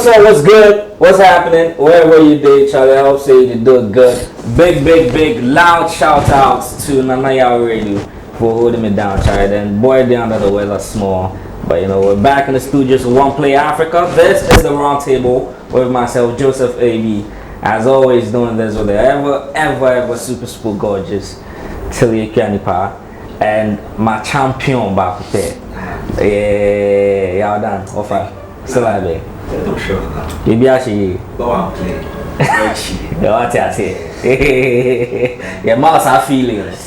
what's up? What's good? What's happening? Wherever you did, Charlie, I hope say you do good. Big, loud shout outs to Nanaya Radio for holding me down, Charlie. And boy, they under the weather small. But you know, we're back in the studios with OnePlay Africa. This is the round table with myself, Joseph AB. As always, doing this with the ever super gorgeous Tilly Kanipa and my champion back there. Yeah, y'all done. Offer. Still like me. You be actually. Go and play. You want to say? Your mouths are feeling it.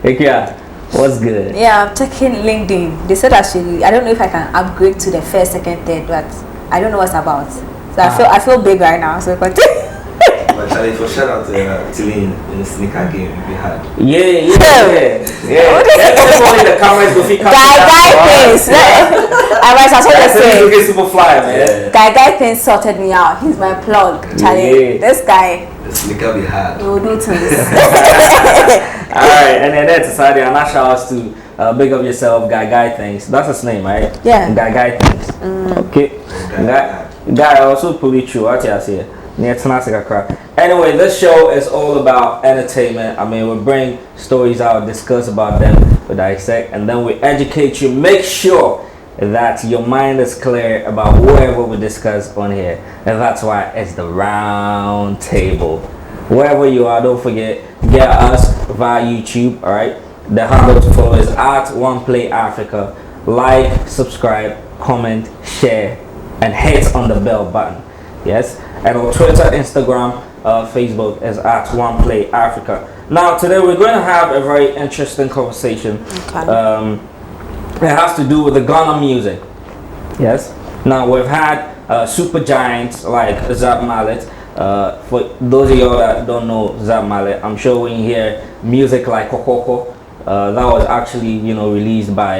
Okay, what's good? Yeah, I'm taking LinkedIn. They said I don't know if I can upgrade to the first, second, third, but I don't know what's about. So I feel big right now. So continue. But Charlie, for shout out to Tilly in the sneaker game we had. Yeah. Everybody in the comments go Guy Pins. I was also the same. Super fly, man. Guy Pins sorted me out. He's my plug, Charlie. This guy. The sneaker we had. He will do things. Alright, and then that's Saturday. And I shout outs to big up yourself, Guy Things. That's his name, right? Yeah. Guy Things. Okay. Guy also pretty true. What you say? Anyway, this show is all about entertainment. I mean, we bring stories out, discuss about them, we dissect, and then we educate you. Make sure that your mind is clear about whatever we discuss on here, and that's why it's the round table. Wherever you are, don't forget, get us via YouTube. All right, the handle to follow is at OnePlay Africa. Like, subscribe, comment, share, and hit on the bell button. Yes, and on Twitter, Instagram, Facebook is at OnePlay Africa. Now today we're going to have a very interesting conversation. Okay. It has to do with the Ghana music. Yes. Now we've had super giants like Zap Mallet. For those of y'all that don't know Zap Mallet, I'm sure when you hear music like Kokoko, that was actually released by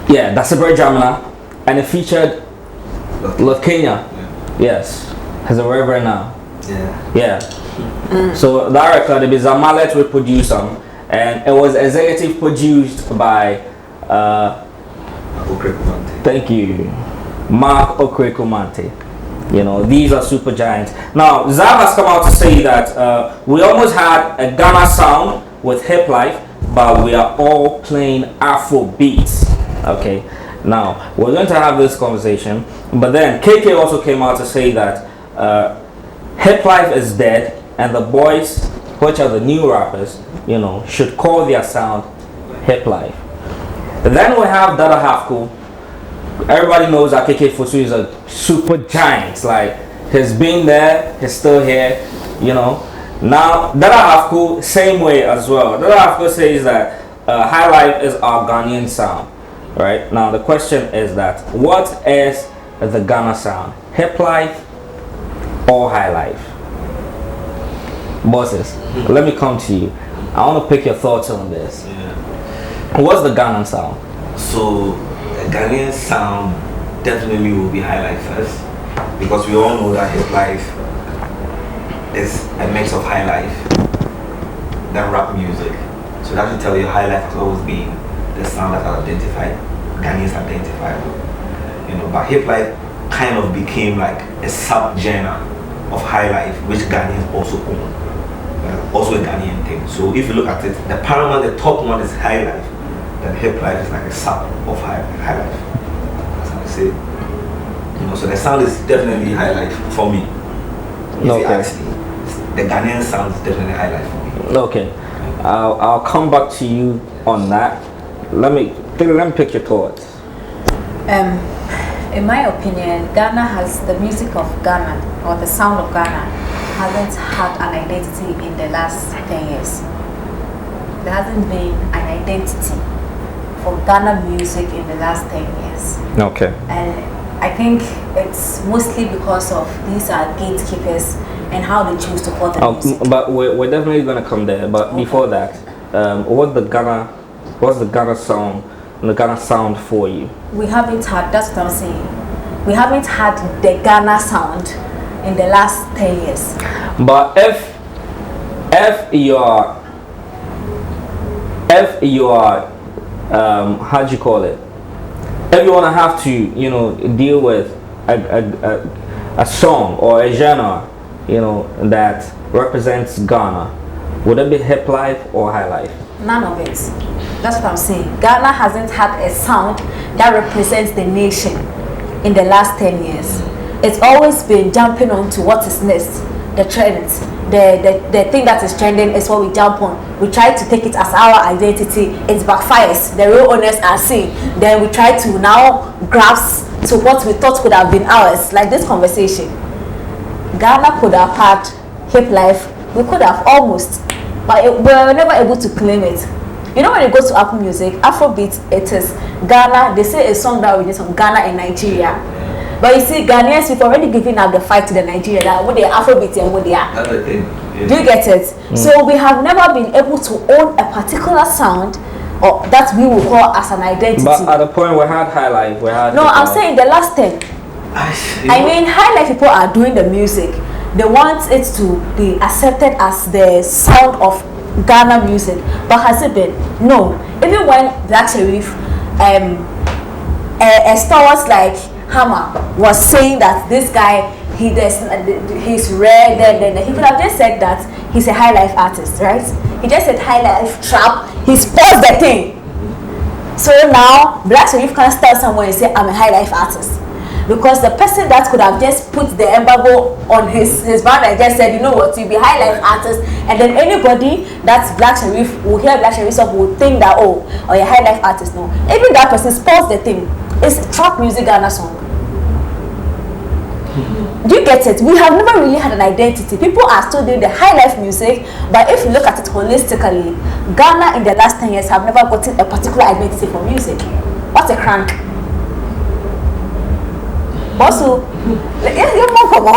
that's a great Jamina, and it featured Love Kenya. Yes, has a reverend now. Yeah. So that record, it is a Mallet will produce them, and it was executive produced by thank you, Mark Okrekumante. These are super giants. Now Zab has come out to say that we almost had a Ghana sound with hip life, but we are all playing Afro beats. Okay. Now we're going to have this conversation, but then KK also came out to say that hip life is dead, and the boys, which are the new rappers, should call their sound hip life. Then we have Dada Hafko. Everybody knows that KK Fosu is a super giant. Like, he's been there, he's still here. Now Dada Hafko, same way as well. Dada Hafko says that high life is our Ghanaian sound. Right now, the question is that what is the Ghana sound? Hip life or high life? Bosses, let me come to you. I want to pick your thoughts on this. What's the Ghanaian sound? So, a Ghanaian sound definitely will be high life first, because we all know that hip life is a mix of high life than rap music. So that will tell you high life has always been the sound that Ghanaians identify with. But hip life kind of became like a sub-genre of high life, which Ghanaians also own. Also a Ghanaian thing. So if you look at it, the paramount, the top one is high life, then hip life is like a sub of high life. That's how I say it. So the sound is definitely high life for me. If you ask me, the Ghanaian sound is definitely high life for me. Okay. I'll come back to you on that. Let me pick your thoughts. In my opinion, Ghana has the music of Ghana, or the sound of Ghana hasn't had an identity in the last 10 years. There hasn't been an identity for Ghana music in the last 10 years. Okay. And I think it's mostly because of these are gatekeepers and how they choose to call the music. But we're definitely going to come there. But before that, what's the Ghana sound, the Ghana sound for you? We haven't had, that's what I'm saying. We haven't had the Ghana sound in the last 10 years. But if you are how do you call it? if you want to have to, deal with a song or a genre, that represents Ghana, would it be hip life or high life? None of it. That's what I'm saying. Ghana hasn't had a sound that represents the nation in the last 10 years. It's always been jumping on to what is next, the trends. The thing that is trending is what we jump on. We try to take it as our identity. It backfires. The real owners are seen. Then we try to now grasp to what we thought could have been ours. Like this conversation. Ghana could have had hip life. We could have almost, but we were never able to claim it. You know, when you go to Apple Music, Afrobeat, it is Ghana. They say a song that originates from Ghana and Nigeria. But you see, Ghanaians, we've already given up the fight to the Nigeria that what they are Afrobeat and what they are. That's the thing. Yeah. Do you get it? So we have never been able to own a particular sound or that we will call as an identity. But at the point we had high life, we had. No, I'm saying the last 10. I mean, high life people are doing the music. They want it to be accepted as the sound of Ghana music, but has it been? No. Even when Black Sherif, a stalwart like Hammer was saying that this guy, he's rare, then he could have just said that he's a high life artist, right? He just said high life trap. He paused the thing. So now Black Sherif can't stand somewhere and say I'm a high life artist. Because the person that could have just put the embargo on his band and just said, you know what, you'll be high life artist, and then anybody that's Black Sherif will hear Black Sherif song will think that, oh, you're a high life artist. No. Even that person spoils the thing. It's trap music Ghana song. Do you get it? We have never really had an identity. People are still doing the high life music, but if you look at it holistically, Ghana in the last 10 years have never gotten a particular identity for music. What a crank. Also, you're more common.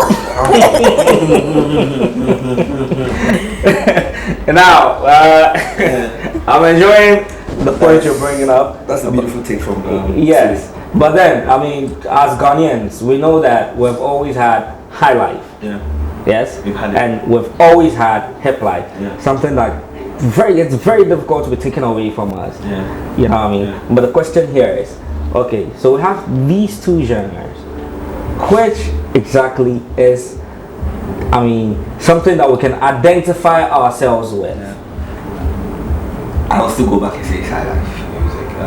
Now, I'm enjoying the point you're bringing up. That's a beautiful take from yes. But then, I mean, as Ghanaians, we know that we've always had high life. Yeah. Yes. We've had it. And we've always had hip life. Yeah. Something like it's very difficult to be taken away from us. Yeah. You know what I mean? Yeah. But the question here is, okay, so we have these two genres. Which exactly is, I mean, something that we can identify ourselves with? Yeah. I'll still go back and say it's high life music.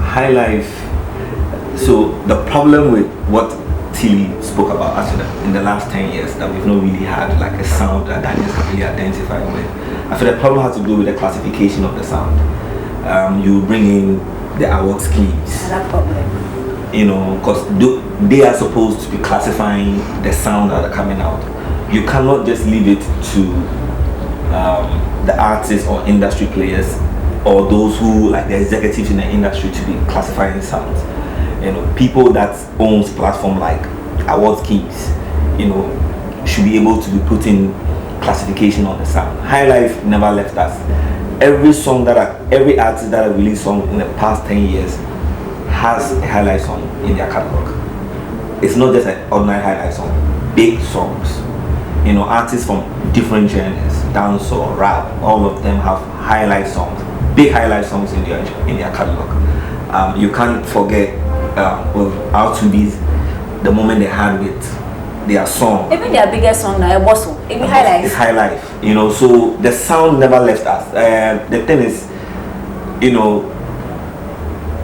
High life. So the problem with what Tilly spoke about actually in the last 10 years that we've not really had like a sound that Daniels can really identify with. I feel the problem has to do with the classification of the sound. You bring in the award schemes. That problem. You know, because they are supposed to be classifying the sound that are coming out. You cannot just leave it to the artists or industry players or those who like the executives in the industry to be classifying sounds. You know, people that owns platform like award schemes, you know, should be able to be putting classification on the sound. High life never left us. Every every artist that has released song in the past 10 years has a highlight song in their catalog. It's not just an ordinary highlight song, big songs. You know, artists from different genres, dance or rap, all of them have highlight songs, big highlight songs in their catalog. You can't forget R2B's the moment they had with their song. Even their biggest song now, even highlights. It's high life, you know. So the sound never left us. The thing is, you know,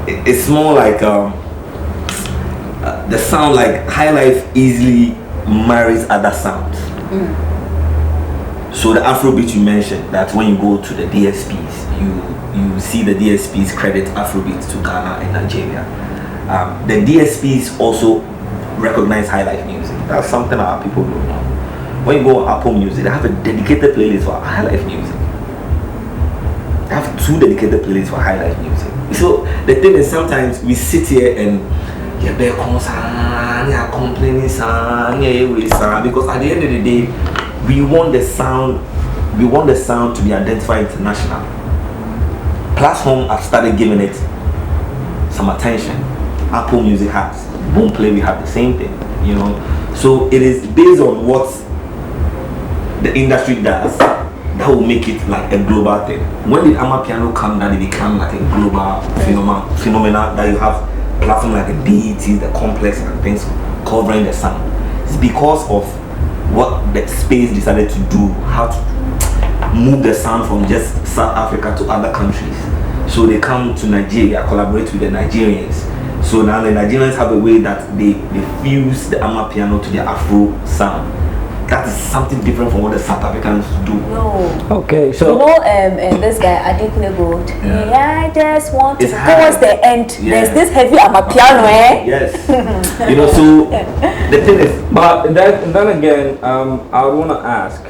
it's more like the sound like high life easily marries other sounds. So the Afrobeat you mentioned, that when you go to the DSPs, you see the DSPs credit Afrobeat to Ghana and Nigeria. The DSPs also recognize high life music. That's something our people don't know. When you go on Apple Music, they have a dedicated playlist for high life music. They have 2 dedicated playlists for high life music. So the thing is, sometimes we sit here and you're complaining, because at the end of the day, we want the sound to be identified international. Platform have started giving it some attention. Apple Music has, OnePlay, we have the same thing, you know. So it is based on what the industry does that will make it like a global thing. When did Amapiano come that it became like a global phenomenon that you have platform like the DET, the complex and things covering the sound. It's because of what the space decided to do, how to move the sound from just South Africa to other countries. So they come to Nigeria, collaborate with the Nigerians. So now the Nigerians have a way that they fuse the Amapiano to the Afro sound. That is something different from what the South Africans do. No. Okay, so this guy Adekunle Gold. Yeah, I just want to hard. towards the end. Yeah. There's this heavy Amapiano, eh? Yes. So the thing is, but then again, I want to ask.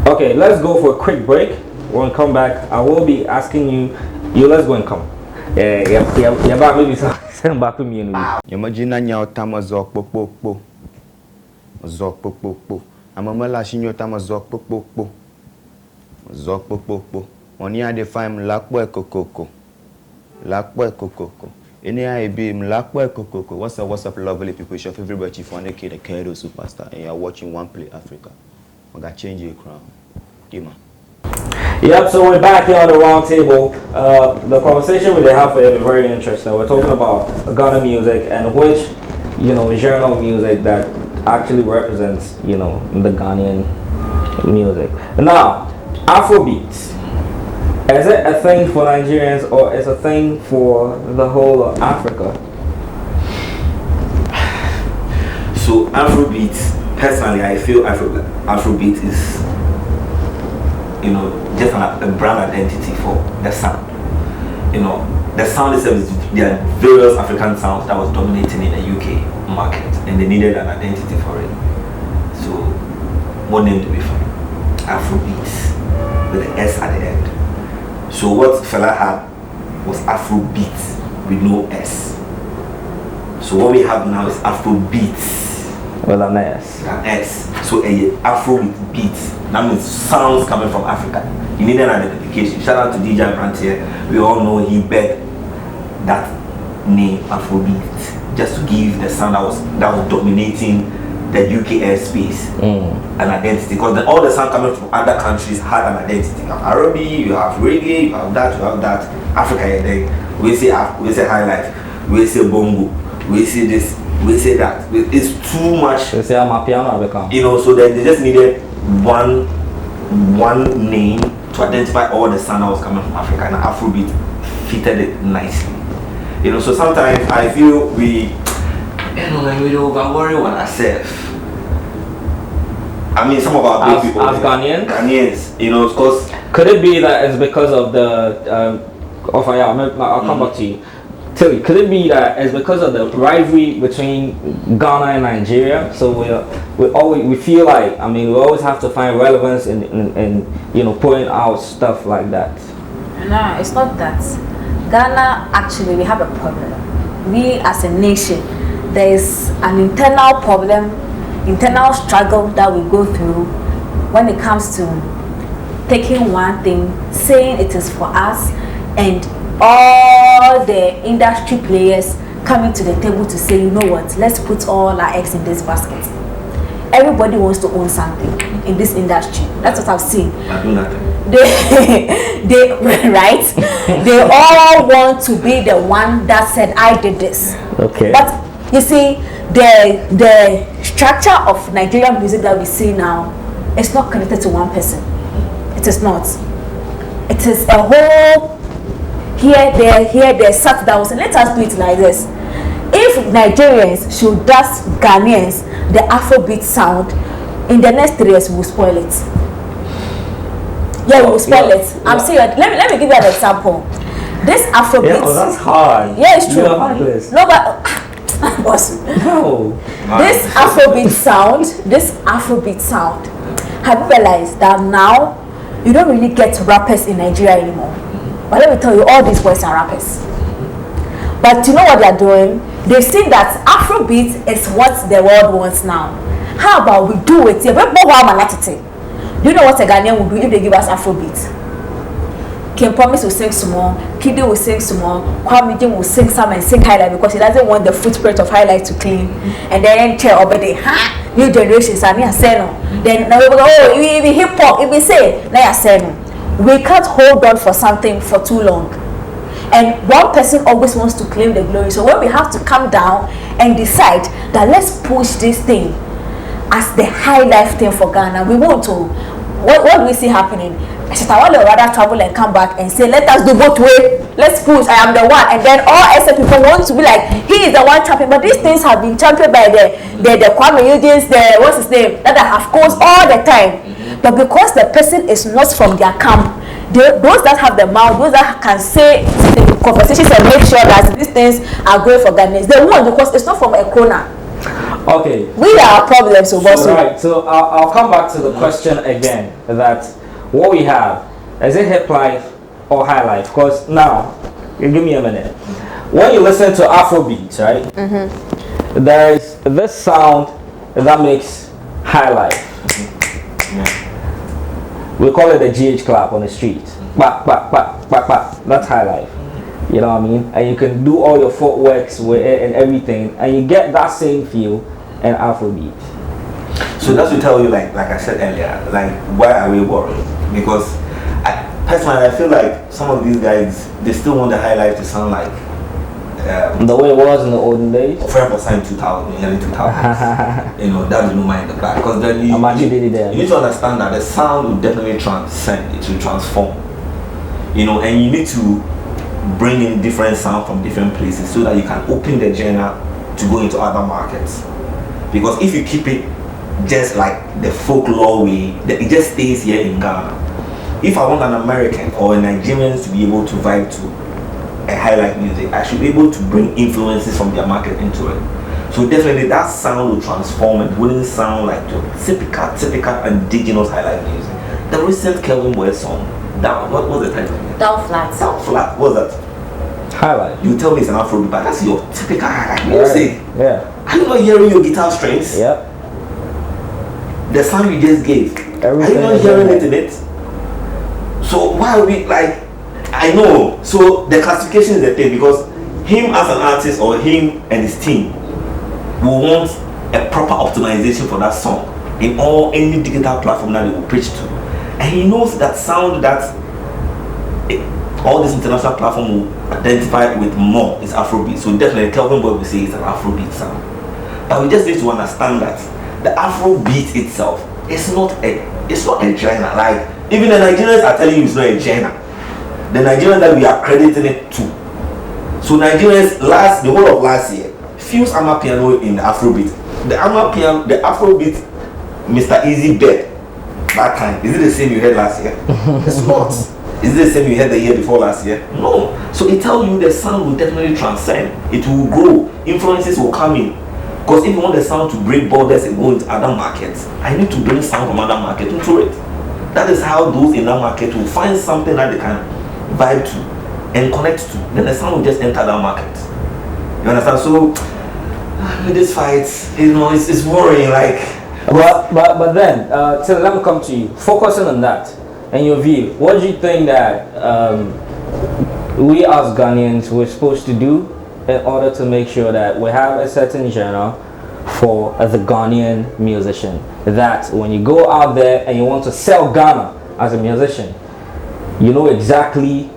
Okay, let's go for a quick break. When we come back, I will be asking you. Let's go and come. Yeah, but maybe some back to me. Imagine now tamazok po. Zok po. Amamala shinyo tamazok po. Zok po. Oni ade fine lakboy kokoko. Any I be lakboy kokoko. What's up, lovely people? It's your favorite birthday for the kid, the Kedo superstar, and you're watching OnePlay Africa. I got change your crown. Dima. Yep, so we're back here on the round table. The conversation we have is very interesting. We're talking about Ghana music and which, genre of music that actually represents, the Ghanaian music. Now, Afrobeats. Is it a thing for Nigerians or is it a thing for the whole of Africa? So Afrobeats, personally, I feel Afrobeat is, just a brand identity for the sound. The sound itself there are various African sounds that was dominating in the UK market, and they needed an identity for it. So, what name do we find? Afrobeats with the S at the end. So what Fela had was Afrobeats with no S. So what we have now is Afrobeats with an S. An S. So Afro with beats. That means sounds coming from Africa. You need an identification. Shout out to DJ Brantier. We all know he begged that name Afrobeat just to give the sound that was dominating the UK airspace an identity. Because all the sound coming from other countries had an identity. You have R&B, you have reggae, you have that. Africa, we say high life, we say bongo, we say this, we say that. It's too much. They say I'm a piano. So they just needed one name to identify all the sound that was coming from Africa, and Afrobeat fitted it nicely. So sometimes I feel we over worry on ourselves. I mean, some of our big people, Ghanaians, because could it be that it's because of the I'll come back to you. Tell you, could it be that it's because of the rivalry between Ghana and Nigeria? So we feel like, we always have to find relevance in putting out stuff like that. No, it's not that. Ghana, actually, we have a problem. We as a nation, there is an internal problem, internal struggle that we go through when it comes to taking one thing, saying it is for us, and all the industry players coming to the table to say, you know what, let's put all our eggs in this basket. Everybody wants to own something in this industry. That's what I've seen. I do nothing. They right? They all want to be the one that said, I did this. Okay. But you see, the structure of Nigerian music that we see now is not connected to one person. It is not. It is a whole here, there, sat down and let us do it like this. If Nigerians should ask Ghanaians the Afrobeat sound, in the next 3 years we will spoil it. Yeah, we will spoil it. I'm serious. Let me give you an example. This Afrobeat. Yeah, that's hard. Yeah, it's true. No, but boss. No. This Afrobeat sound. Have you realized that now you don't really get rappers in Nigeria anymore? But let me tell you, all these boys are rappers. But you know what they're doing? They've seen that Afrobeat is what the world wants now. How about we do it? Do you know what a Ghanaian will do if they give us Afrobeat? King Promise will sing some more, Kiddo will sing some more, Kwame Jim will sing some and sing highlight because he doesn't want the footprint of highlight to clean. And then chair over there, new generations are near Seno. Then now we go, oh, if we hip hop, if we say, now say no. We can't hold on for something for too long. and one person always wants to claim the glory. So when we have to come down and decide that let's push this thing as the high life thing for Ghana, we want to. What do we see happening? Shatta Wale would rather travel and come back and say, let us do both way. Let's push. I am the one. And then all SM people want to be like, he is the one champion. But these things have been championed by the Kwame Eugene, what's his name, that have caused all the time. But because the person is not from their camp, those that have the mouth, those that can say the conversations and make sure that these things are great for Ghanaians, they won't, because it's not from a corner. Okay. We are problems. So right. So I'll come back to the question again. That what we have, is it hip life or high life? Because now, give me a minute. When you listen to Afrobeats, right? There is this sound that makes high life. We call it the GH clap on the street. Bak, bak, bak, bak, bak. That's high life. You know what I mean? And you can do all your footworks with it and everything, and you get that same feel in Afrobeat. So that's to tell you, like I said earlier, like, why are we worried? Because personally, I feel like some of these guys, they still want the high life to sound like the way it was in the olden days. For example, in 2000, early 2000s. You know, that will mind the back. Because then you need to understand that the sound will definitely transcend, it will transform. You know, and you need to bring in different sound from different places so that you can open the genre to go into other markets. Because if you keep it just like the folklore way, it just stays here in Ghana. If I want an American or a Nigerian to be able to vibe to a highlight music, I should be able to bring influences from their market into it. So definitely that sound will transform. It wouldn't sound like the typical indigenous highlight music. The recent Kelvin Boy song, what was the title? Down flat. Down flat. What's that? Highlight. You tell me it's an Afrobeat, but that's your typical highlight music. Yeah. Are you not hearing your guitar strings? Yep. The sound you just gave. Everything. Are you not hearing it in it? So why are we like? I know. So the classification is the thing, because him as an artist or him and his team will want a proper optimization for that song in any digital platform that they will pitch to, and he knows that sound that all this international platform will identify with more is Afrobeat. So definitely Kelvin Boy will say it's an Afrobeat sound, but we just need to understand that the Afrobeat itself is not a genre. Like, even the Nigerians are telling you it's not a genre. The Nigerians that we are crediting it to. So Nigerians the whole of last year fused Amapiano in Afrobeat. The Afrobeat, Mr. Easy Bed, that time, is it the same you heard last year? It's not. Is it the same you heard the year before last year? No. So it tells you the sound will definitely transcend. It will grow. Influences will come in. Because if you want the sound to break borders and go into other markets, I need to bring sound from other markets into it. That is how those in that market will find something that they can vibe to and connect to. Then the sound will just enter that market. You understand? So with this fight, you know, it's worrying. Like, but then, so let me come to you. Focusing on that and your view, what do you think that we as Ghanaians we're supposed to do in order to make sure that we have a certain genre for the Ghanaian musician, that when you go out there and you want to sell Ghana as a musician, you know exactly,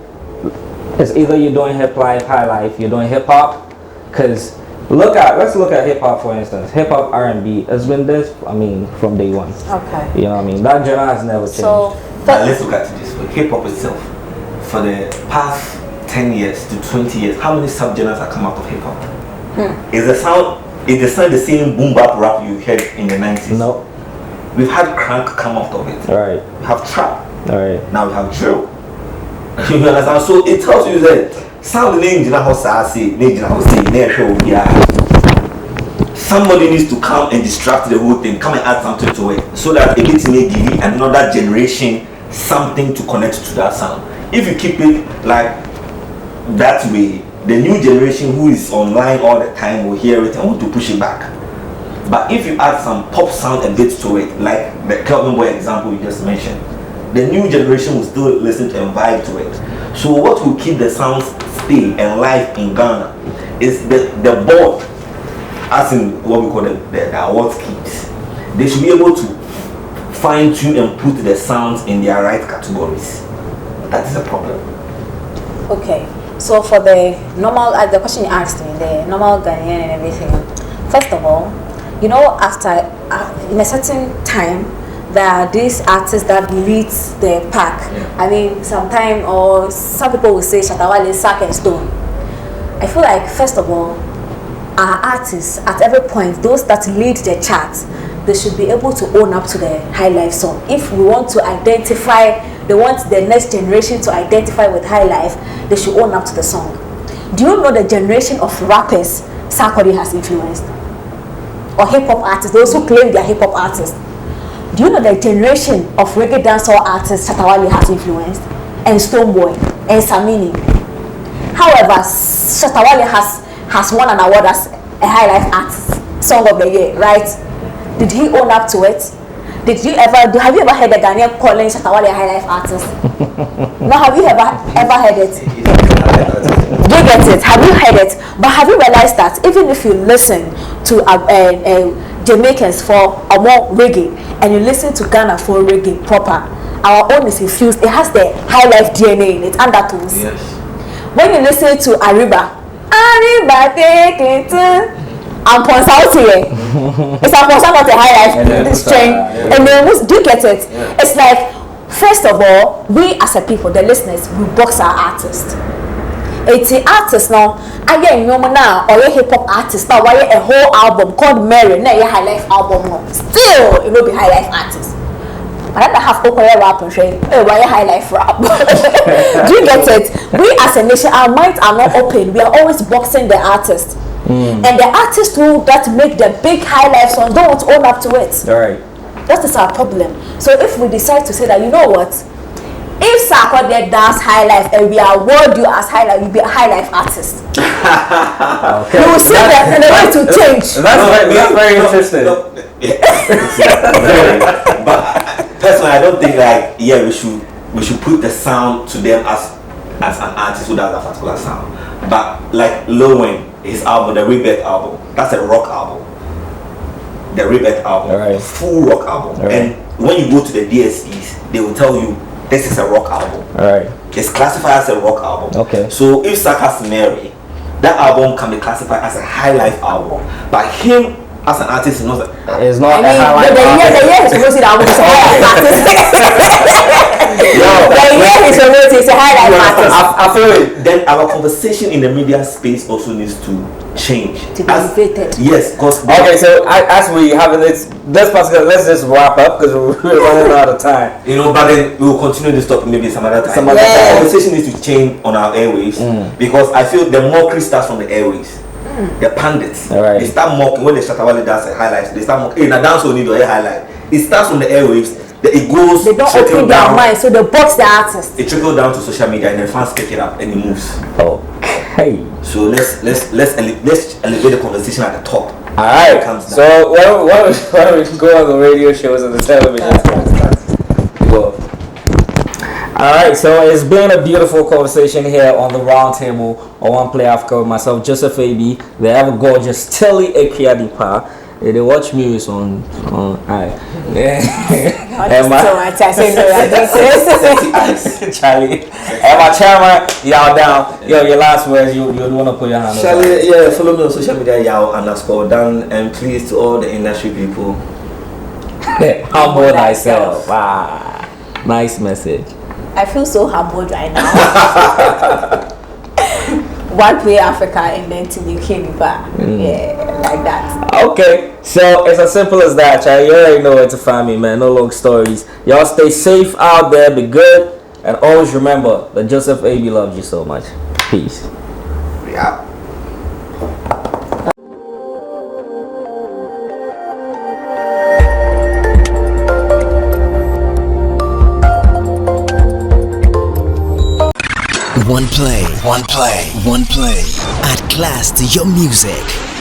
it's either you're doing hip life, high life, you're doing hip hop. Because let's look at hip hop, for instance. Hip hop, R&B has been this, I mean, from day one. Okay. You know what I mean? That genre has never changed. So let's look at it this way. Hip hop itself, for the past 10 years to 20 years, how many subgenres have come out of hip hop? Is the sound the same boom bap rap you heard in the 90s? No. We've had crank come out of it. Right. We have trap. Right. Now we have drill. You understand? So it tells you that sound name somebody needs to come and distract the whole thing, come and add something to it, so that it may give you another generation something to connect to that sound. If you keep it like that way, the new generation who is online all the time will hear it and want to push it back. But if you add some pop sound and bits to it, like the Kelvin Boy example you just mentioned, the new generation will still listen to and vibe to it. So what will keep the sounds stay and live in Ghana is the board, as in what we call the awards kits. They should be able to fine tune and put the sounds in their right categories. That is a problem. okay, So for the normal, the question you asked me, the normal Ghanaian and everything. First of all, you know, after in a certain time, there are these artists that leads the pack. Yeah. I mean, sometime or some people will say Shatta Wale, sack and stone. I feel like first of all, our artists at every point, those that lead the charts, they should be able to own up to the high life song. If we want to identify, they want the next generation to identify with high life, they should own up to the song. Do you know the generation of rappers Sarkodie has influenced? Or hip hop artists, those who claim they are hip hop artists? Do you know the generation of reggae dancehall artists Shatta Wale has influenced? And Stoneboy and Samini. However, Shatta Wale has won an award as a high life artist, song of the year, right? Did he own up to it? Have you ever heard a Ghanaian calling Shatta Wale a high life artist? No, have you ever heard it? Do you get it? Have you heard it? But have you realized that even if you listen to Jamaicans for a more reggae and you listen to Ghana for reggae proper, our own is infused. It has the high life DNA in it, undertones. Yes. When you listen to Arriba take it and Ponsautie, it's a Ponsa, not a high life string. And then do you get it? Yeah. It's like, first of all, we as a people, the listeners, we box our artists. It's the artist now. Again, no now, or a hip hop artist now, why a whole album called Mary, now your high life album, no. Still, it will be high life artist. I don't have to rap and say, oh, why a high life rap? Do you get it? We as a nation, our minds are not open. We are always boxing the artist. And the artists that make the big high life songs don't want to own up to it. All right. That is our problem. So if we decide to say that, you know what? If Sarkodie does high life and we award you as high life, you'll be a high life artist. Okay. You will see that and the way to change. That's very interesting. But personally, I don't think we should put the sound to them as an artist who does a particular sound. But like Lil Wayne, his album, the Rebirth album, that's a rock album. The Rebirth album, Right. full rock album. Right. And when you go to the DSPs, they will tell you this is a rock album. All right. It's classified as a rock album. Okay. So if Saka's Mary, that album can be classified as a high life album. But him as an artist, he knows that. It's not I mean, the year he's supposed to the album is a high life artist. The year he's supposed to is a high life artist. I feel it. Then our conversation in the media space also needs to change. To be elevated. Yes, because Okay, so as we have this particular, let's just wrap up because we're running out of time. but then we will continue this topic maybe some other time. Some other The time. conversation needs to change on our airwaves because I feel the mockery starts from the airwaves. The pundits, Alright. they start mocking when the Shatta Wale does a highlight. They start mocking. Hey, now dance only do a highlight. It starts from the airwaves. It goes. They don't trickle open their down. mind, so they box the artist. It trickles down to social media and then fans pick it up and it moves. Okay. So let's elevate the conversation at the top. All right. Comes down. So why don't we go on the radio shows and the television? Go. All right. So it's been a beautiful conversation here on the round table on OnePlay Africa with myself, Joseph AB, the ever gorgeous Telly Ekiadipa. They watch music on and Charlie and my chairman, y'all down. Yo, your last words, you want to put your hand on. Charlie, yeah, follow me on social media, Yao_Dan, and please to all the industry people, humble thyself. Wow, nice message. I feel so humbled right now. OnePlay Africa and then to UK back. Yeah, like that. Okay, so it's as simple as that, child. You already know where to find me, man. No long stories. Y'all stay safe out there, be good, and always remember that Joseph AB loves you so much. Peace. yeah. OnePlay. Add class to your music.